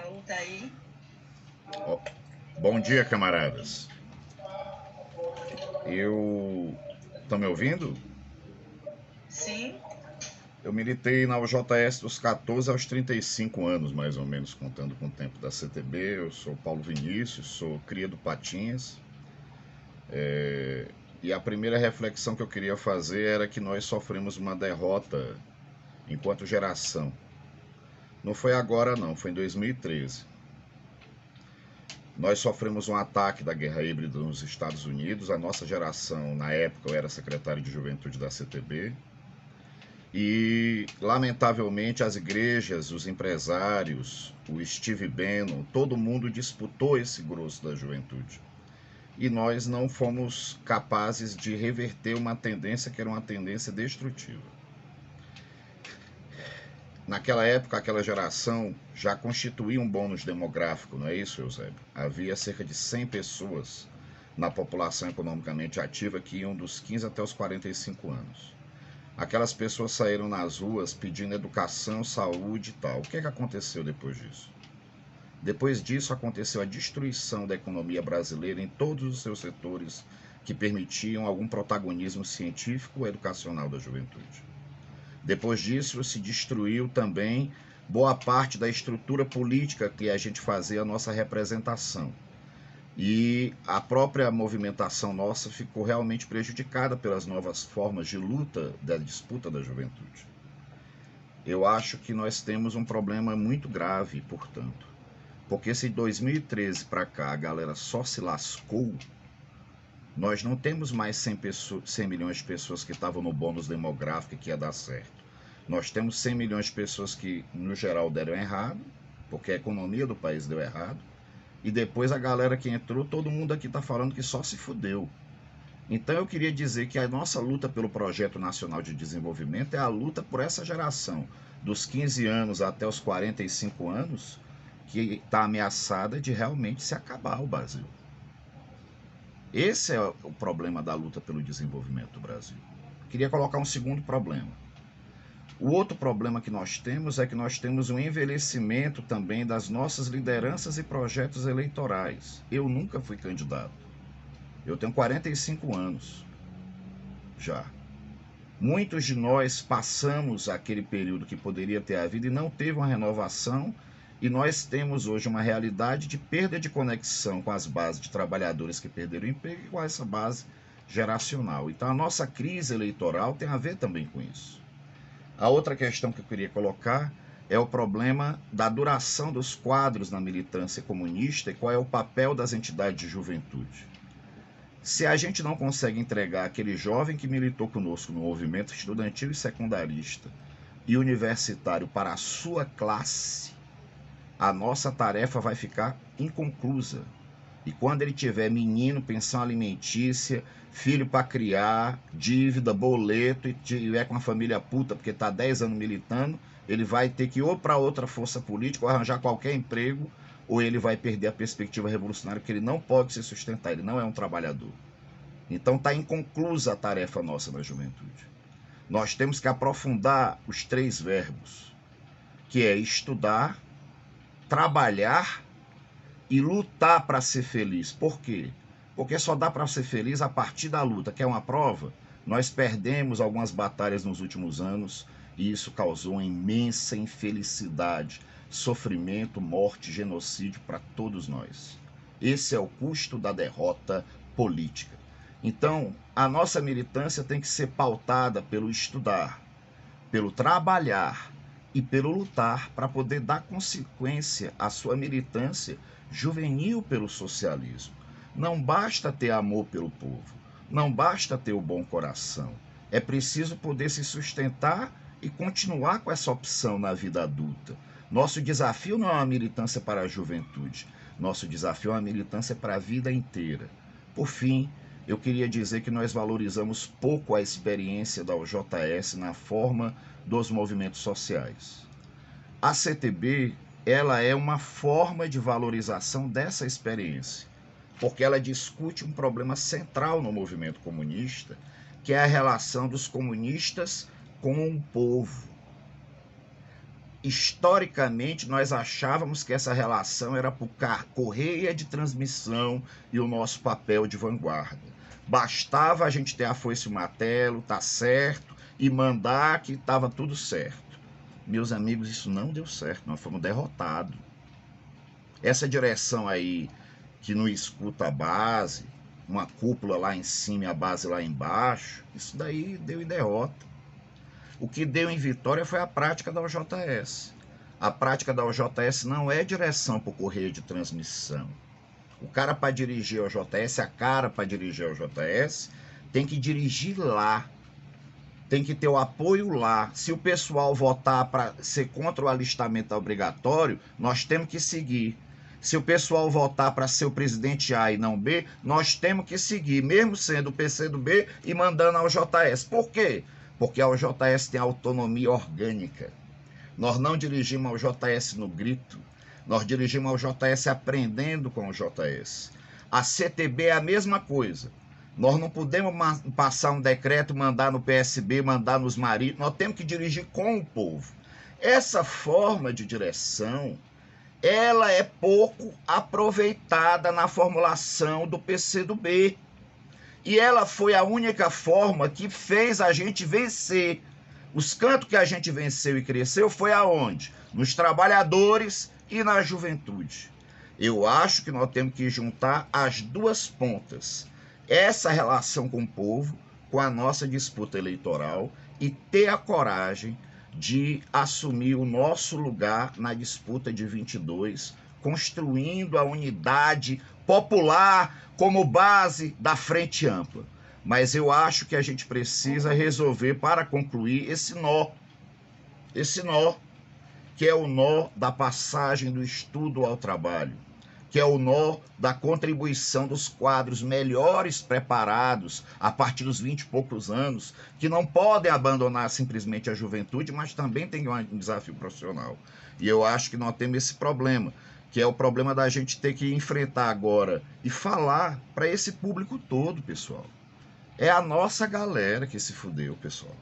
Paulo tá aí? Ó, bom dia, camaradas. Eu. Estão me ouvindo? Sim. Eu militei na UJS dos 14 aos 35 anos, mais ou menos, contando com o tempo da CTB. Eu sou Paulo Vinícius, sou cria do Patinhas. E a primeira reflexão que eu queria fazer era que nós sofremos uma derrota enquanto geração. Não foi agora, não, foi em 2013. Nós sofremos um ataque da guerra híbrida nos Estados Unidos. A nossa geração, na época, eu era secretário de juventude da CTB. E, lamentavelmente, as igrejas, os empresários, o Steve Bannon, todo mundo disputou esse grosso da juventude. E nós não fomos capazes de reverter uma tendência que era uma tendência destrutiva. Naquela época, aquela geração já constituía um bônus demográfico, não é isso, Eusébio? Havia cerca de 100 pessoas na população economicamente ativa que iam dos 15 até os 45 anos. Aquelas pessoas saíram nas ruas pedindo educação, saúde e tal. O que aconteceu depois disso? Depois disso aconteceu a destruição da economia brasileira em todos os seus setores que permitiam algum protagonismo científico ou educacional da juventude. Depois disso se destruiu também boa parte da estrutura política que a gente fazia a nossa representação. E a própria movimentação nossa ficou realmente prejudicada pelas novas formas de luta da disputa da juventude. Eu acho que nós temos um problema muito grave, portanto, porque se de 2013 para cá a galera só se lascou, nós não temos mais 100 milhões de pessoas que estavam no bônus demográfico que ia dar certo. Nós temos 100 milhões de pessoas que, no geral, deram errado, porque a economia do país deu errado. E depois a galera que entrou, todo mundo aqui está falando que só se fudeu. Então eu queria dizer que a nossa luta pelo Projeto Nacional de Desenvolvimento é a luta por essa geração, dos 15 anos até os 45 anos, que está ameaçada de realmente se acabar o Brasil. Esse é o problema da luta pelo desenvolvimento do Brasil. Queria colocar um segundo problema. O outro problema que nós temos é que nós temos um envelhecimento também das nossas lideranças e projetos eleitorais. Eu nunca fui candidato. Eu tenho 45 anos já. Muitos de nós passamos aquele período que poderia ter havido e não teve uma renovação, e nós temos hoje uma realidade de perda de conexão com as bases de trabalhadores que perderam o emprego e com essa base geracional. Então a nossa crise eleitoral tem a ver também com isso. A outra questão que eu queria colocar é o problema da duração dos quadros na militância comunista e qual é o papel das entidades de juventude. Se a gente não consegue entregar aquele jovem que militou conosco no movimento estudantil e secundarista e universitário para a sua classe, a nossa tarefa vai ficar inconclusa. E quando ele tiver menino, pensão alimentícia, filho para criar, dívida, boleto, e tiver com a família puta porque está 10 anos militando, ele vai ter que ir ou para outra força política ou arranjar qualquer emprego, ou ele vai perder a perspectiva revolucionária, porque ele não pode se sustentar, ele não é um trabalhador. Então está inconclusa a tarefa nossa na juventude. Nós temos que aprofundar os 3 verbos, que é estudar, trabalhar e lutar para ser feliz. Por quê? Porque só dá para ser feliz a partir da luta. Quer uma prova? Nós perdemos algumas batalhas nos últimos anos e isso causou uma imensa infelicidade, sofrimento, morte, genocídio para todos nós. Esse é o custo da derrota política. Então, a nossa militância tem que ser pautada pelo estudar, pelo trabalhar e pelo lutar para poder dar consequência à sua militância juvenil pelo socialismo. Não basta ter amor pelo povo, não basta ter o bom coração. É preciso poder se sustentar e continuar com essa opção na vida adulta. Nosso desafio não é uma militância para a juventude, nosso desafio é uma militância para a vida inteira. Por fim, eu queria dizer que nós valorizamos pouco a experiência da UJS na forma dos movimentos sociais. A CTB, ela é uma forma de valorização dessa experiência, porque ela discute um problema central no movimento comunista, que é a relação dos comunistas com o povo. historicamente, nós achávamos que essa relação era por correia de transmissão e o nosso papel de vanguarda. Bastava a gente ter a foice e o martelo, tá certo, e mandar que estava tudo certo. Meus amigos, isso não deu certo, nós fomos derrotados. Essa direção aí, que não escuta a base, uma cúpula lá em cima e a base lá embaixo, isso daí deu em derrota. O que deu em vitória foi a prática da OJS. A prática da OJS não é direção por correio de transmissão. O cara para dirigir a OJS, a cara para dirigir a OJS, tem que dirigir lá. Tem que ter o apoio lá. Se o pessoal votar para ser contra o alistamento obrigatório, nós temos que seguir. Se o pessoal votar para ser o presidente A e não B, nós temos que seguir, mesmo sendo o PCdoB e mandando a OJS. Por quê? Porque a OJS tem autonomia orgânica. Nós não dirigimos a OJS no grito, nós dirigimos a OJS aprendendo com a OJS. A CTB é a mesma coisa. Nós não podemos passar um decreto, mandar no PSB, mandar nos maridos, nós temos que dirigir com o povo. Essa forma de direção, ela é pouco aproveitada na formulação do PCdoB. E ela foi a única forma que fez a gente vencer. Os cantos que a gente venceu e cresceu foi aonde? Nos trabalhadores e na juventude. Eu acho que nós temos que juntar as duas pontas. Essa relação com o povo, com a nossa disputa eleitoral e ter a coragem de assumir o nosso lugar na disputa de 22, construindo a unidade popular como base da frente ampla. Mas eu acho que a gente precisa resolver, para concluir, esse nó, que é o nó da passagem do estudo ao trabalho, que é o nó da contribuição dos quadros melhores preparados a partir dos 20 e poucos anos, que não podem abandonar simplesmente a juventude, mas também tem um desafio profissional. E eu acho que nós temos esse problema, que é o problema da gente ter que enfrentar agora e falar para esse público todo, pessoal. É a nossa galera que se fudeu, pessoal.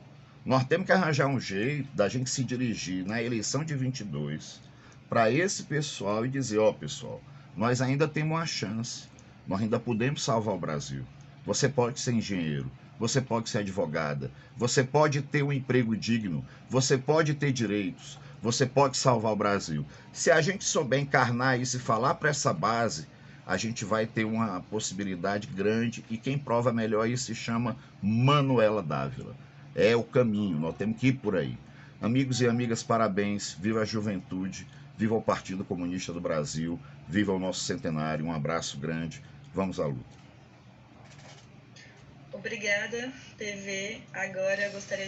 Nós temos que arranjar um jeito da gente se dirigir na eleição de 22 para esse pessoal e dizer, ó, pessoal, nós ainda temos uma chance, nós ainda podemos salvar o Brasil. Você pode ser engenheiro, você pode ser advogada, você pode ter um emprego digno, você pode ter direitos, você pode salvar o Brasil. Se a gente souber encarnar isso e falar para essa base, a gente vai ter uma possibilidade grande, e quem prova melhor isso se chama Manuela Dávila. É o caminho, nós temos que ir por aí. Amigos e amigas, parabéns, viva a juventude, viva o Partido Comunista do Brasil, viva o nosso centenário, um abraço grande, vamos à luta. Obrigada, PV. Agora eu gostaria